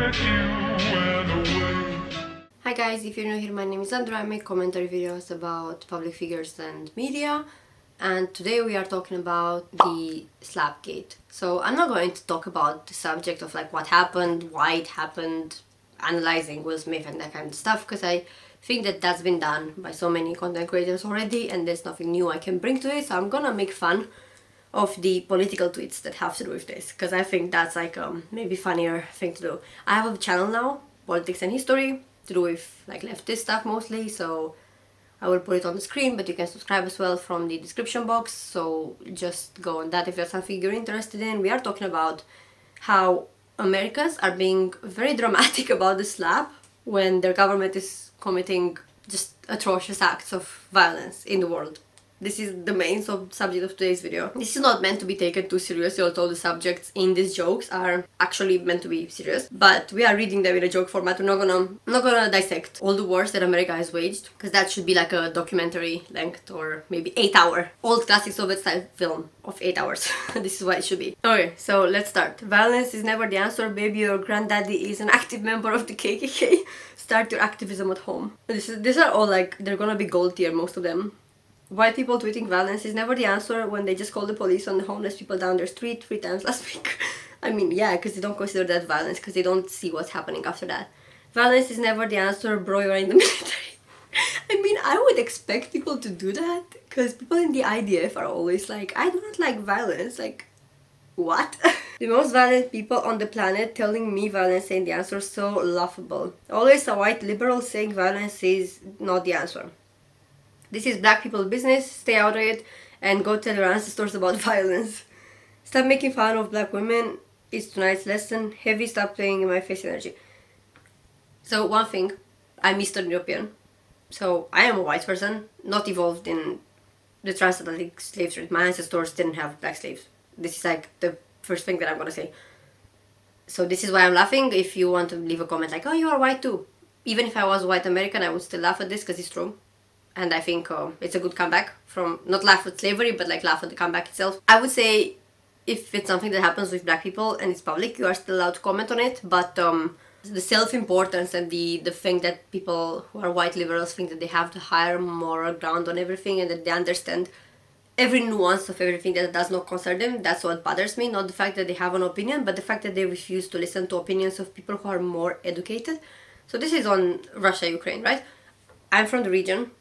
that you went away. Hi guys, if you're new here, my name is Andra. I make commentary videos about public figures and media, and today we are talking about the Slapgate. So I'm not going to talk about the subject of like what happened, why it happened, analyzing Will Smith and that kind of stuff, because I think that that's been done by so many content creators already and there's nothing new I can bring to it. So I'm gonna make fun of the political tweets that have to do with this, because I think that's like maybe funnier thing to do. I have a channel now, Politics and History, to do with like leftist stuff mostly, so I will put it on the screen, but you can subscribe as well from the description box, so just go on that if there's something you're interested in. We are talking about how Americans are being very dramatic about the slap when their government is committing just atrocious acts of violence in the world. This is the main subject of today's video. This is not meant to be taken too seriously, although the subjects in these jokes are actually meant to be serious. But we are reading them in a joke format. We're not gonna dissect all the wars that America has waged, because that should be like a documentary length or maybe 8-hour old classic Soviet style film of 8 hours. This is what it should be. Okay, so let's start. Violence is never the answer, baby. Your granddaddy is an active member of the KKK. Start your activism at home. These are all like, they're gonna be gold tier, most of them. White people tweeting violence is never the answer when they just call the police on the homeless people down their street 3 times last week. I mean, yeah, because they don't consider that violence, because they don't see what's happening after that. Violence is never the answer, bro, you're in the military. I mean, I would expect people to do that, because people in the IDF are always like, I do not like violence. Like, what? The most violent people on the planet telling me violence ain't the answer, so laughable. Always a white liberal saying violence is not the answer. This is black people's business, stay out of it, and go tell your ancestors about violence. Stop making fun of black women is tonight's lesson. Heavy, stop playing in my face energy. So one thing, I'm Eastern European. So I am a white person, not evolved in the transatlantic slave trade. My ancestors didn't have black slaves. This is like the first thing that I'm gonna say. So this is why I'm laughing. If you want to leave a comment like, oh, you are white too. Even if I was white American, I would still laugh at this because it's true. And I think it's a good comeback from, not laugh at slavery, but like laugh at the comeback itself. I would say if it's something that happens with black people and it's public, you are still allowed to comment on it, but the self-importance and the thing that people who are white liberals think that they have the higher moral ground on everything and that they understand every nuance of everything that does not concern them, that's what bothers me. Not the fact that they have an opinion, but the fact that they refuse to listen to opinions of people who are more educated. So this is on Russia, Ukraine, right? I'm from the region.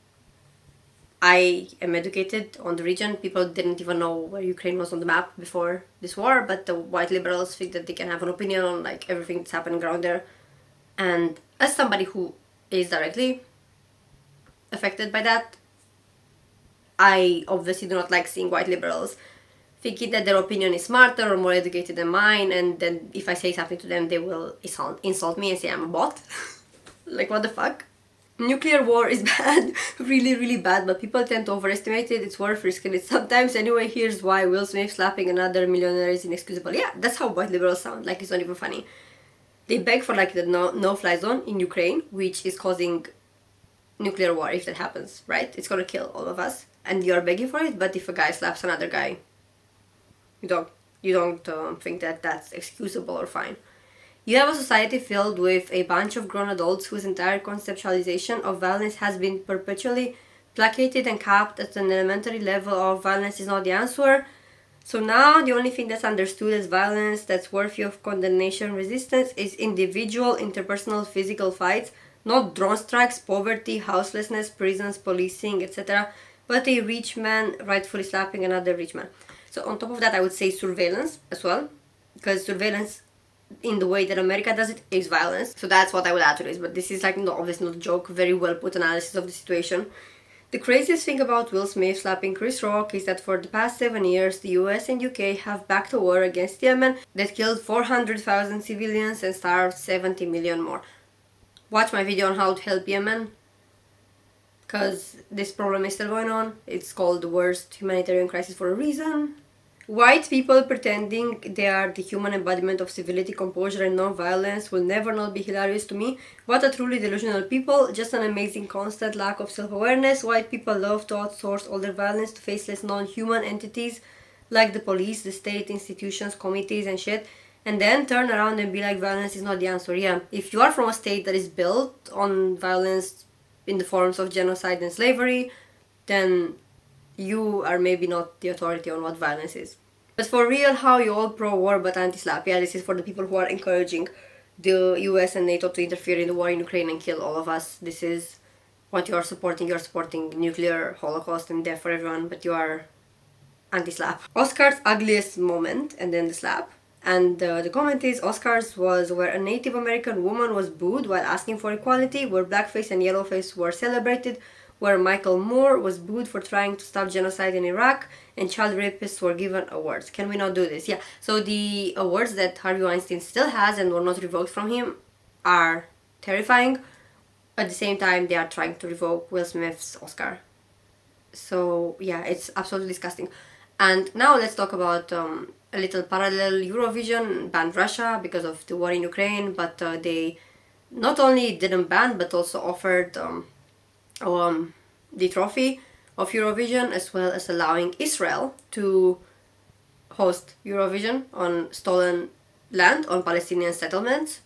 I am educated on the region. People didn't even know where Ukraine was on the map before this war, but the white liberals think that they can have an opinion on like everything that's happening around there. And as somebody who is directly affected by that, I obviously do not like seeing white liberals thinking that their opinion is smarter or more educated than mine, and then if I say something to them, they will insult me and say I'm a bot. Like, what the fuck? Nuclear war is bad, really, really bad, but people tend to overestimate it. It's worth risking it sometimes. Anyway, here's why Will Smith slapping another millionaire is inexcusable. Yeah, that's how white liberals sound, like it's not even funny. They beg for like the no-fly zone in Ukraine, which is causing nuclear war if that happens, right? It's gonna kill all of us, and you're begging for it, but if a guy slaps another guy, you don't think that that's excusable or fine. You have a society filled with a bunch of grown adults whose entire conceptualization of violence has been perpetually placated and capped at an elementary level of violence is not the answer. So now the only thing that's understood as violence that's worthy of condemnation and resistance is individual, interpersonal, physical fights, not drone strikes, poverty, houselessness, prisons, policing, etc., but a rich man rightfully slapping another rich man. So on top of that, I would say surveillance as well, because surveillance in the way that America does it is violence. So that's what I would add to this, but this is like obviously not a joke, very well put analysis of the situation. The craziest thing about Will Smith slapping Chris Rock is that for the past 7 years, the US and UK have backed a war against Yemen that killed 400,000 civilians and starved 70 million more. Watch my video on how to help Yemen, because this problem is still going on. It's called the worst humanitarian crisis for a reason. White people pretending they are the human embodiment of civility, composure and non-violence will never not be hilarious to me. What a truly delusional people, just an amazing constant lack of self-awareness. White people love to outsource all their violence to faceless non-human entities like the police, the state, institutions, committees and shit. and then turn around and be like, violence is not the answer. Yeah, if you are from a state that is built on violence in the forms of genocide and slavery, then you are maybe not the authority on what violence is. But for real, how you all pro-war but anti-SLAPP? Yeah, this is for the people who are encouraging the US and NATO to interfere in the war in Ukraine and kill all of us. This is what you are supporting. You are supporting nuclear holocaust and death for everyone, but you are anti-SLAPP. Oscar's ugliest moment, and then the slap. And the comment is, Oscars was where a Native American woman was booed while asking for equality, where blackface and yellowface were celebrated, where Michael Moore was booed for trying to stop genocide in Iraq, and child rapists were given awards. Can we not do this? Yeah, so the awards that Harvey Weinstein still has and were not revoked from him are terrifying. At the same time, they are trying to revoke Will Smith's Oscar. So yeah, it's absolutely disgusting. And now let's talk about a little parallel. Eurovision banned Russia because of the war in Ukraine, but they not only didn't ban but also offered the trophy of Eurovision, as well as allowing Israel to host Eurovision on stolen land, on Palestinian settlements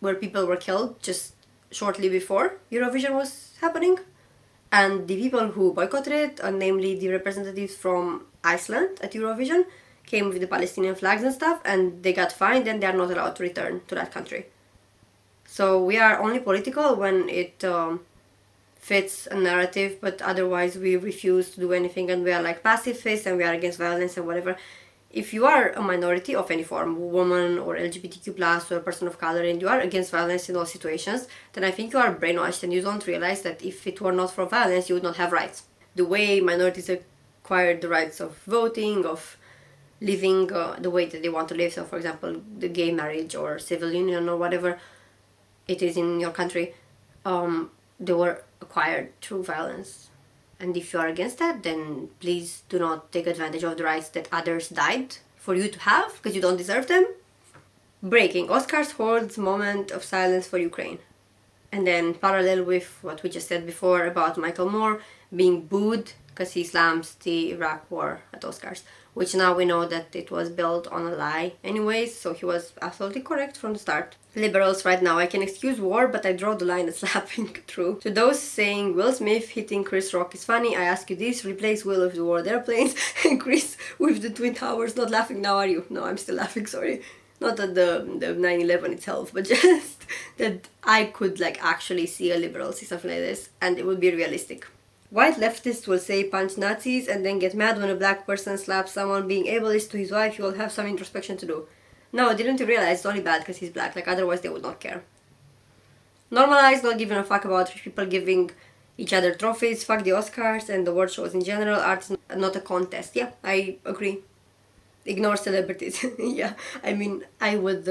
where people were killed just shortly before Eurovision was happening. And the people who boycotted it, namely the representatives from Iceland at Eurovision, came with the Palestinian flags and stuff, and they got fined and they are not allowed to return to that country. So we are only political when it fits a narrative, but otherwise we refuse to do anything, and we are like pacifists and we are against violence and whatever. If you are a minority of any form, woman or LGBTQ+, or a person of color, and you are against violence in all situations, then I think you are brainwashed and you don't realize that if it were not for violence, you would not have rights. The way minorities acquired the rights of voting, of living the way that they want to live, so for example, the gay marriage or civil union or whatever it is in your country, they were acquired through violence. And if you are against that, then please do not take advantage of the rights that others died for you to have, because you don't deserve them. Breaking. Oscars holds moment of silence for Ukraine. And then parallel with what we just said before about Michael Moore being booed because he slams the Iraq war at Oscars, which now we know that it was built on a lie anyways, so he was absolutely correct from the start. Liberals right now, I can excuse war, but I draw the line at slapping through. To those saying Will Smith hitting Chris Rock is funny, I ask you this, replace Will with the World Airplanes and Chris with the Twin Towers. Not laughing now, are you? No, I'm still laughing, sorry. Not at the 9/11 itself, but just that I could like actually see a liberal see something like this and it would be realistic. White leftists will say punch Nazis and then get mad when a black person slaps someone being ableist to his wife. You will have some introspection to do. No, didn't you realize it's only bad because he's black, like otherwise they would not care. Normalize not giving a fuck about people giving each other trophies, fuck the Oscars and the award shows in general. Art is not a contest. Yeah, I agree. Ignore celebrities. Yeah, I mean, I would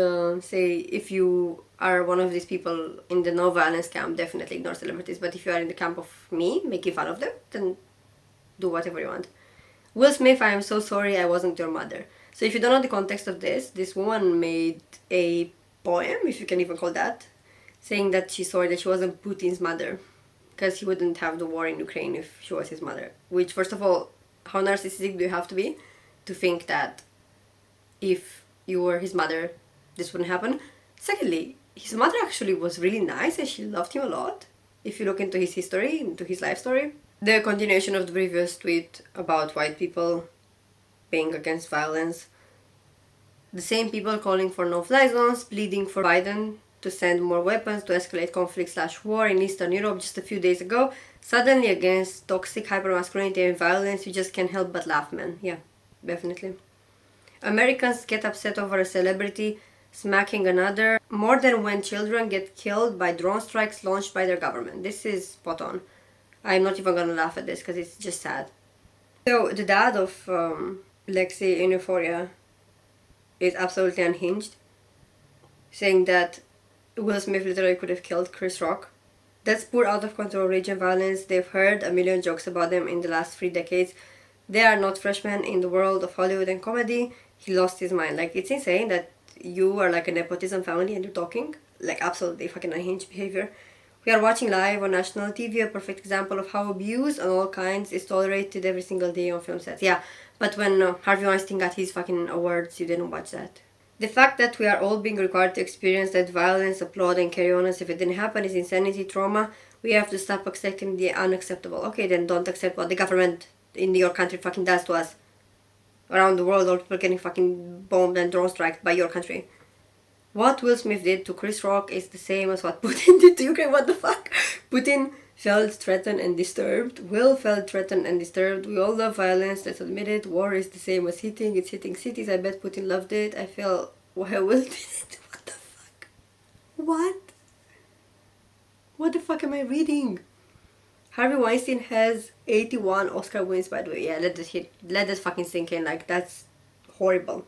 say if you are one of these people in the no violence camp, definitely ignore celebrities. But if you are in the camp of me, making fun of them, then do whatever you want. Will Smith, I am so sorry I wasn't your mother. So if you don't know the context of this woman made a poem, if you can even call that, saying that she's sorry that she wasn't Putin's mother, because he wouldn't have the war in Ukraine if she was his mother. Which, first of all, how narcissistic do you have to be to think that if you were his mother, this wouldn't happen? Secondly, his mother actually was really nice and she loved him a lot. If you look into his history, into his life story. The continuation of the previous tweet about white people being against violence. The same people calling for no-fly zones, pleading for Biden to send more weapons to escalate conflict/war in Eastern Europe just a few days ago, suddenly against toxic hypermasculinity and violence. You just can't help but laugh, man. Yeah, definitely. Americans get upset over a celebrity smacking another more than when children get killed by drone strikes launched by their government. This is spot on. I'm not even gonna laugh at this because it's just sad. So the dad of Lexi in Euphoria is absolutely unhinged, saying that Will Smith literally could have killed Chris Rock. That's poor out of control rage and violence. They've heard a million jokes about them in the last 3 decades. They are not freshmen in the world of Hollywood and comedy. He lost his mind. Like, it's insane that you are like a nepotism family and you're talking. Like, absolutely fucking unhinged behavior. We are watching live on national TV, a perfect example of how abuse on all kinds is tolerated every single day on film sets. Yeah, but when Harvey Weinstein got his fucking awards, you didn't watch that. The fact that we are all being required to experience that violence, applaud, and carry on as if it didn't happen is insanity, trauma. We have to stop accepting the unacceptable. Okay, then don't accept what the government in your country fucking does to us. Around the world, all people getting fucking bombed and drone striked by your country. What Will Smith did to Chris Rock is the same as what Putin did to Ukraine. What the fuck? Putin felt threatened and disturbed. Will felt threatened and disturbed. We all love violence, let's admit it. War is the same as hitting. It's hitting cities. I bet Putin loved it. I feel why Will did it. What the fuck? What? What the fuck am I reading? Harvey Weinstein has 81 Oscar wins, by the way. Yeah, let this fucking sink in. Like, that's horrible.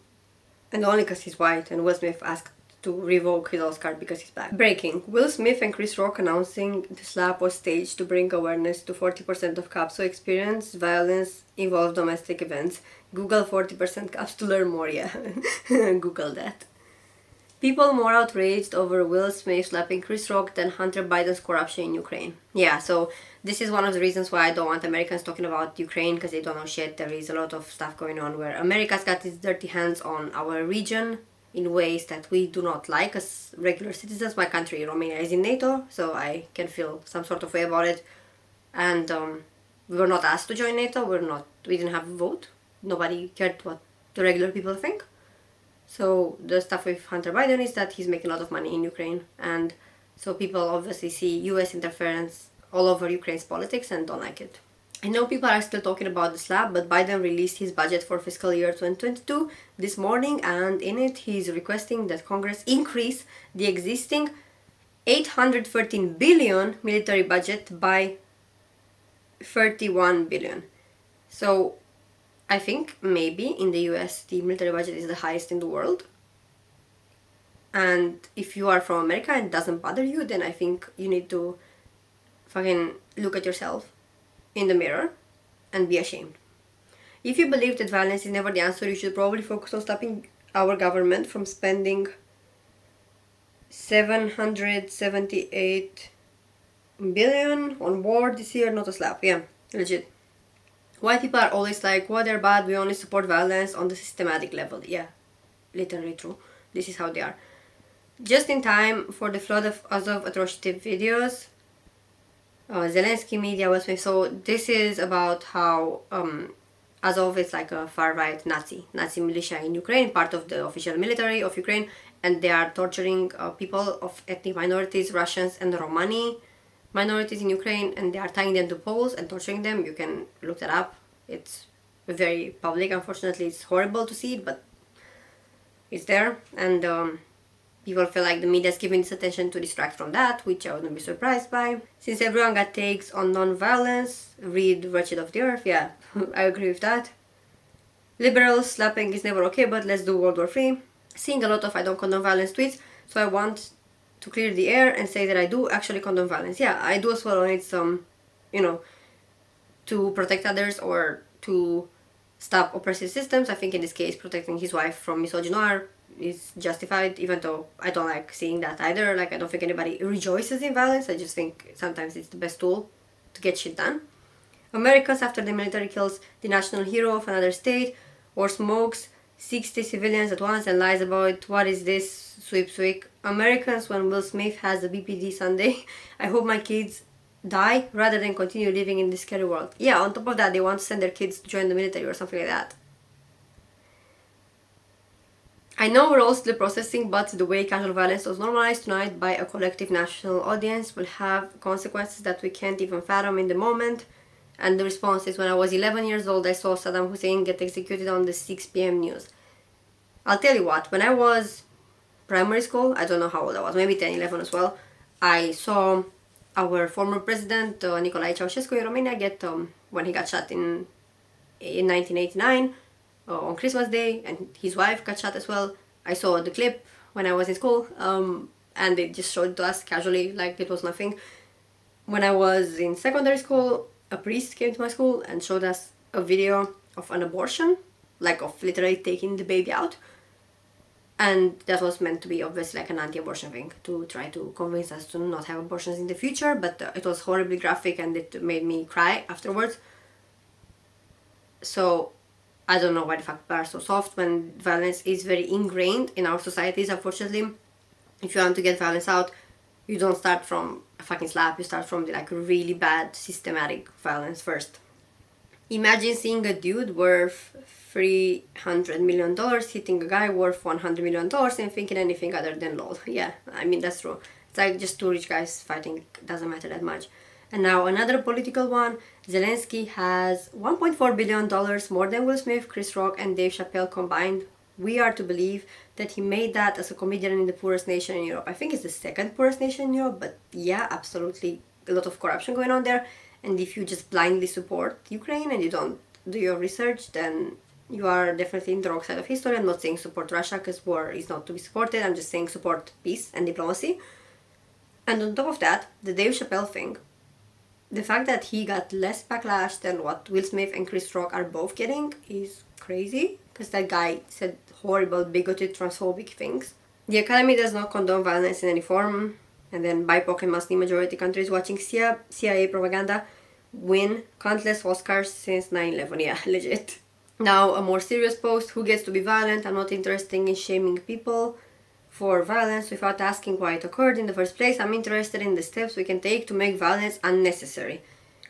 And only because he's white, and Will Smith asked to revoke his Oscar because he's black. Breaking. Will Smith and Chris Rock announcing the slap was staged to bring awareness to 40% of cops who experience violence involved domestic events. Google 40% cops to learn more, yeah. Google that. People more outraged over Will Smith slapping Chris Rock than Hunter Biden's corruption in Ukraine. Yeah, so this is one of the reasons why I don't want Americans talking about Ukraine, because they don't know shit. There is a lot of stuff going on where America's got its dirty hands on our region in ways that we do not like as regular citizens. My country, Romania, is in NATO, so I can feel some sort of way about it. And we were not asked to join NATO. We didn't have a vote. Nobody cared what the regular people think. So the stuff with Hunter Biden is that he's making a lot of money in Ukraine, and so people obviously see US interference all over Ukraine's politics and don't like it. I know people are still talking about the slap, but Biden released his budget for fiscal year 2022 this morning, and in it he's requesting that Congress increase the existing 813 billion military budget by 31 billion. So I think maybe in the US the military budget is the highest in the world. And if you are from America and it doesn't bother you, then I think you need to fucking look at yourself in the mirror and be ashamed. If you believe that violence is never the answer, you should probably focus on stopping our government from spending 778 billion on war this year. Not a slap, yeah, legit. White people are always like, well, they're bad, we only support violence on the systematic level. Yeah, literally true. This is how they are. Just in time for the flood of Azov atrocity videos, Zelensky media was made. So this is about how Azov is like a far-right Nazi militia in Ukraine, part of the official military of Ukraine, and they are torturing people of ethnic minorities, Russians and Romani minorities in Ukraine, and they are tying them to poles and torturing them. You can look that up. It's very public. Unfortunately, it's horrible to see it, but it's there, and people feel like the media is giving this attention to distract from that, which I wouldn't be surprised by. Since everyone got takes on non-violence, read Wretched of the Earth. Yeah, I agree with that. Liberals, slapping is never okay, but let's do World War III. Seeing a lot of I don't condone violence tweets, so I want to clear the air and say that I do actually condone violence. Yeah, I do as well when it's to protect others or to stop oppressive systems. I think in this case protecting his wife from misogynoir is justified, even though I don't like seeing that either. Like, I don't think anybody rejoices in violence. I just think sometimes it's the best tool to get shit done. Americans, after the military kills the national hero of another state or smokes 60 civilians at once and lies about what is this sweep. Americans, when Will Smith has a BPD Sunday, I hope my kids die rather than continue living in this scary world. Yeah, on top of that, they want to send their kids to join the military or something like that. I know we're all still processing, but the way casual violence was normalized tonight by a collective national audience will have consequences that we can't even fathom in the moment. And the response is, when I was 11 years old, I saw Saddam Hussein get executed on the 6 p.m. news. I'll tell you what, when I was primary school, I don't know how old I was, maybe 10, 11 as well, I saw our former president, Nicolae Ceausescu in Romania, get, when he got shot in 1989, on Christmas Day, and his wife got shot as well. I saw the clip when I was in school, and they just showed it to us casually, like it was nothing. When I was in secondary school, a priest came to my school and showed us a video of an abortion, like of literally taking the baby out. And that was meant to be obviously like an anti-abortion thing, to try to convince us to not have abortions in the future, but it was horribly graphic and it made me cry afterwards. So I don't know why the fuck people are so soft when violence is very ingrained in our societies, unfortunately. If you want to get violence out, you don't start from a fucking slap, you start from the like really bad systematic violence first. Imagine seeing a dude worth $300 million hitting a guy worth $100 million and thinking anything other than lol. Yeah, I mean, that's true. It's like just two rich guys fighting, doesn't matter that much. And now another political one. Zelensky has $1.4 billion more than Will Smith, Chris Rock, and Dave Chappelle combined. We are to believe that he made that as a comedian in the poorest nation in Europe. I think it's the second poorest nation in Europe, but yeah, absolutely a lot of corruption going on there. And if you just blindly support Ukraine and you don't do your research, then you are definitely in the wrong side of history. I'm not saying support Russia because war is not to be supported. I'm just saying support peace and diplomacy. And on top of that, the Dave Chappelle thing, the fact that he got less backlash than what Will Smith and Chris Rock are both getting is crazy, because that guy said horrible, bigoted, transphobic things. The Academy does not condone violence in any form, and then BIPOC and Muslim majority countries watching CIA propaganda win countless Oscars since 9/11. Yeah, legit. Now, a more serious post: who gets to be violent? I'm not interested in shaming people for violence without asking why it occurred in the first place. I'm interested in the steps we can take to make violence unnecessary.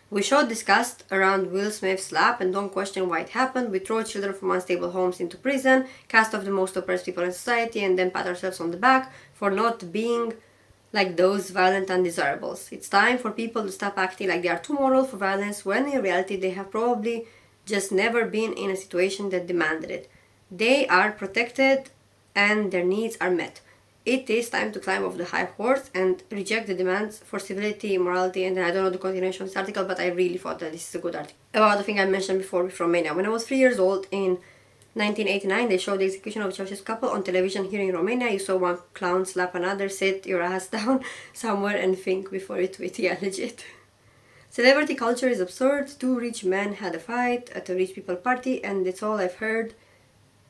We show disgust around Will Smith's slap and don't question why it happened. We throw children from unstable homes into prison, cast off the most oppressed people in society, and then pat ourselves on the back for not being like those violent undesirables. It's time for people to stop acting like they are too moral for violence when in reality they have probably just never been in a situation that demanded it. They are protected and their needs are met. It is time to climb off the high horse and reject the demands for civility, morality, and I don't know the continuation of this article, but I really thought that this is a good article. About the thing I mentioned before with Romania. When I was 3 years old in 1989, they showed the execution of a Ceausescu couple on television here in Romania. You saw one clown slap another, sit your ass down somewhere and think before you tweet. Yeah, legit. Celebrity culture is absurd. Two rich men had a fight at a rich people party, and that's all I've heard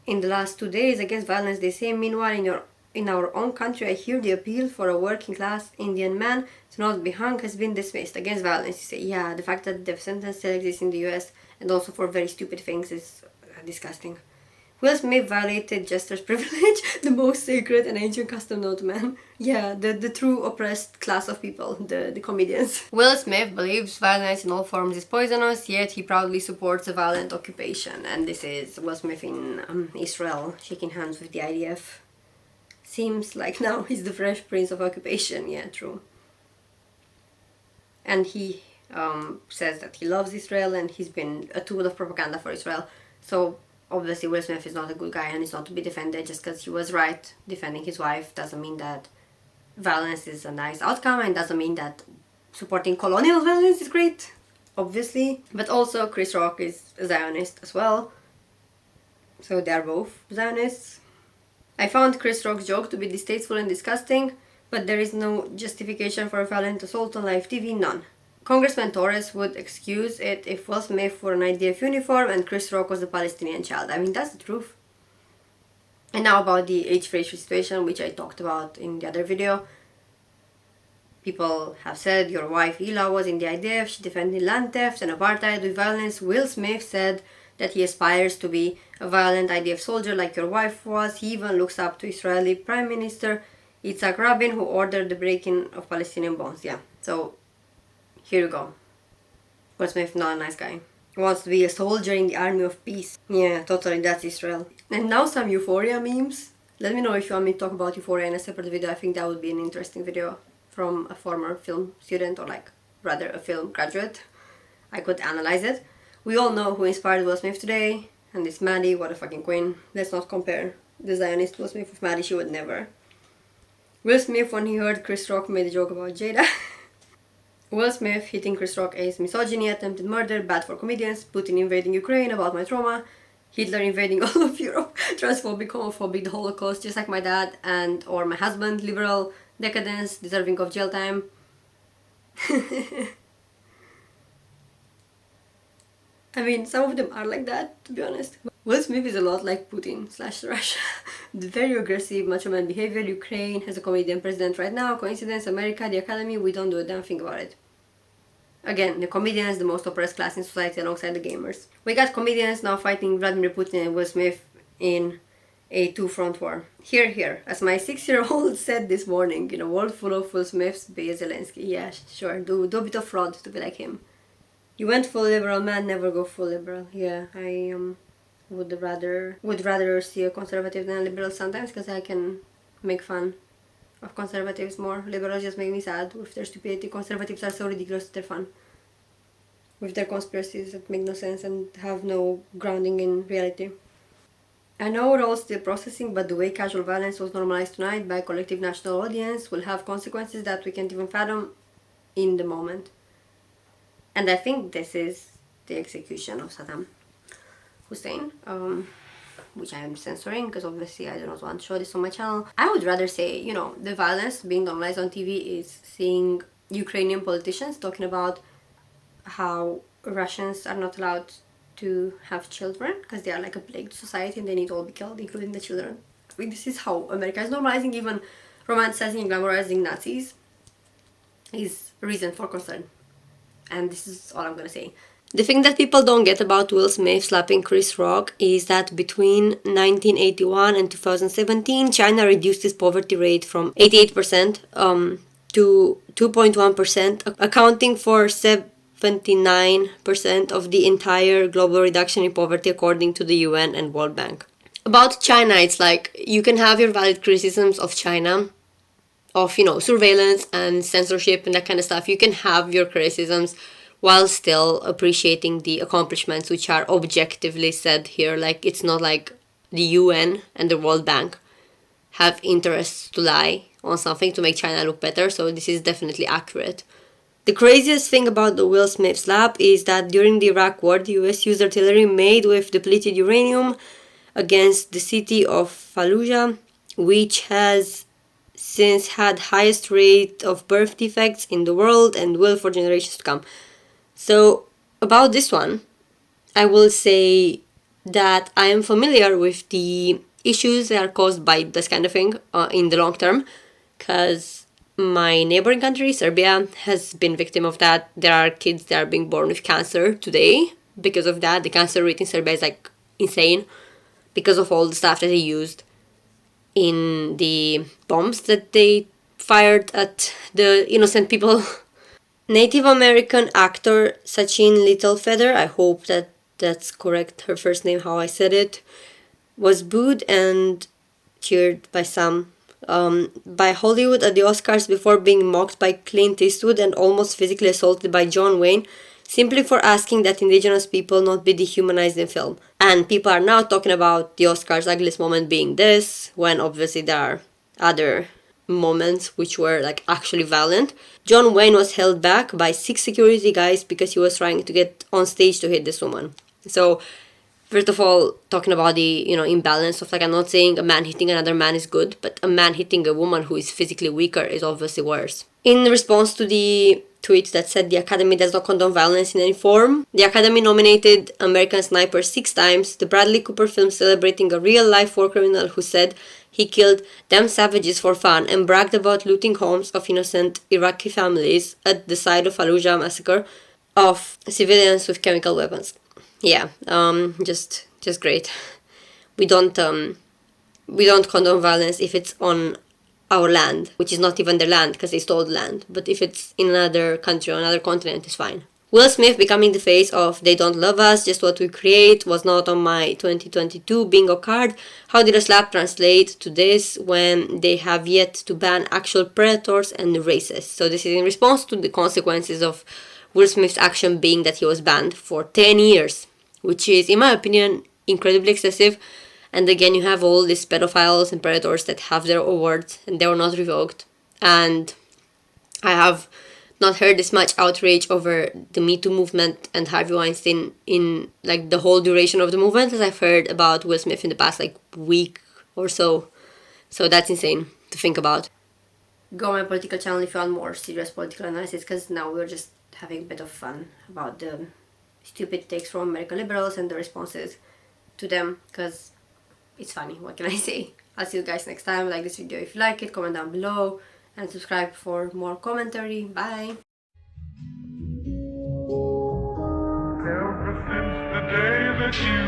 in the last 2 days against violence. They say, meanwhile, in our own country, I hear the appeal for a working class Indian man to not be hung has been dismissed. Against violence, you say, yeah, the fact that the death sentence still exists in the US and also for very stupid things is disgusting. Will Smith violated jester's privilege, the most sacred and ancient custom known to man. Yeah, the true oppressed class of people, the comedians. Will Smith believes violence in all forms is poisonous, yet he proudly supports a violent occupation. And this is Will Smith in Israel, shaking hands with the IDF. Seems like now he's the Fresh Prince of occupation. Yeah, true. And he says that he loves Israel and he's been a tool of propaganda for Israel. So obviously Will Smith is not a good guy and is not to be defended. Just because he was right defending his wife doesn't mean that violence is a nice outcome, and doesn't mean that supporting colonial violence is great, obviously. But also Chris Rock is a Zionist as well. So they are both Zionists. I found Chris Rock's joke to be distasteful and disgusting, but there is no justification for a violent assault on live TV, none. Congressman Torres would excuse it if Will Smith wore an IDF uniform and Chris Rock was a Palestinian child. I mean, that's the truth. And now about the age-free situation, which I talked about in the other video. People have said your wife Ila was in the IDF, she defended land theft and apartheid with violence. Will Smith said that he aspires to be a violent IDF soldier like your wife was. He even looks up to Israeli Prime Minister Yitzhak Rabin, who ordered the breaking of Palestinian bones. Yeah, so here you go. Will Smith, not a nice guy. He wants to be a soldier in the army of peace. Yeah, totally, that's Israel. And now some Euphoria memes. Let me know if you want me to talk about Euphoria in a separate video. I think that would be an interesting video from a former film student, or like rather a film graduate. I could analyze it. We all know who inspired Will Smith today, and it's Maddie. What a fucking queen. Let's not compare the Zionist Will Smith with Maddie, she would never. Will Smith, when he heard Chris Rock, made a joke about Jada. Will Smith hitting Chris Rock is misogyny, attempted murder, bad for comedians, Putin invading Ukraine, about my trauma, Hitler invading all of Europe, transphobic, homophobic, the Holocaust, just like my dad and or my husband, liberal, decadence, deserving of jail time. I mean, some of them are like that, to be honest. Will Smith is a lot like Putin / Russia. The very aggressive macho man behavior. Ukraine has a comedian president right now. Coincidence? America, the Academy, we don't do a damn thing about it. Again, the comedians, the most oppressed class in society alongside the gamers. We got comedians now fighting Vladimir Putin and Will Smith in a two-front war. Here, here. As my 6-year-old said this morning, in a world full of Will Smiths, be Zelensky. Yeah, sure, do a bit of fraud to be like him. You went full liberal, man, never go full liberal. Yeah, I would rather see a conservative than a liberal sometimes, because I can make fun of conservatives more. Liberals just make me sad with their stupidity. Conservatives are so ridiculous that they're fun. With their conspiracies that make no sense and have no grounding in reality. I know we're all still processing, but the way casual violence was normalized tonight by a collective national audience will have consequences that we can't even fathom in the moment. And I think this is the execution of Saddam Hussein, which I am censoring because obviously I do not want to show this on my channel. I would rather say, you know, the violence being normalized on TV is seeing Ukrainian politicians talking about how Russians are not allowed to have children because they are like a plague to society and they need to all be killed, including the children. I mean, this is how America is normalizing, even romanticizing and glamorizing Nazis is reason for concern. And this is all I'm gonna say. The thing that people don't get about Will Smith slapping Chris Rock is that between 1981 and 2017, China reduced its poverty rate from 88% to 2.1%, accounting for 79% of the entire global reduction in poverty according to the UN and World Bank. About China, it's like you can have your valid criticisms of China, of, you know, surveillance and censorship and that kind of stuff. You can have your criticisms while still appreciating the accomplishments which are objectively said here. Like, it's not like the UN and the World Bank have interests to lie on something to make China look better, so this is definitely accurate. The craziest thing about the Will Smith slap is that during the Iraq War, the US used artillery made with depleted uranium against the city of Fallujah, which has since had highest rate of birth defects in the world and will for generations to come. So about this one, I will say that I am familiar with the issues that are caused by this kind of thing in the long term, because my neighboring country, Serbia, has been victim of that. There are kids that are being born with cancer today because of that. The cancer rate in Serbia is like insane because of all the stuff that they used in the bombs that they fired at the innocent people. Native American actor Sachin Littlefeather, I hope that that's correct, her first name, how I said it, was booed and cheered by some, by Hollywood at the Oscars before being mocked by Clint Eastwood and almost physically assaulted by John Wayne, simply for asking that indigenous people not be dehumanized in film. And people are now talking about the Oscars' ugliest moment being this, when obviously there are other moments which were like actually violent. John Wayne was held back by 6 security guys because he was trying to get on stage to hit this woman. So first of all, talking about the, you know, imbalance of, like, I'm not saying a man hitting another man is good, but a man hitting a woman who is physically weaker is obviously worse. In response to the tweet that said the Academy does not condone violence in any form, the Academy nominated American Sniper 6 times, the Bradley Cooper film celebrating a real-life war criminal who said he killed them savages for fun and bragged about looting homes of innocent Iraqi families at the site of Fallujah massacre of civilians with chemical weapons. Yeah, just great. We don't condone violence if it's on our land, which is not even their land because they stole the land. But if it's in another country or another continent, it's fine. Will Smith becoming the face of "They don't love us, just what we create" was not on my 2022 bingo card. How did a slap translate to this when they have yet to ban actual predators and racists? So this is in response to the consequences of Will Smith's action being that he was banned for 10 years, which is, in my opinion, incredibly excessive. And again, you have all these pedophiles and predators that have their awards and they were not revoked. And I have not heard this much outrage over the Me Too movement and Harvey Weinstein in like the whole duration of the movement as I've heard about Will Smith in the past like week or so. So that's insane to think about. Go on my political channel if you want more serious political analysis, because now we're just having a bit of fun about the stupid takes from American liberals and the responses to them, because it's funny, what can I say? I'll see you guys next time. Like this video if you like it, comment down below, and subscribe for more commentary. Bye! that you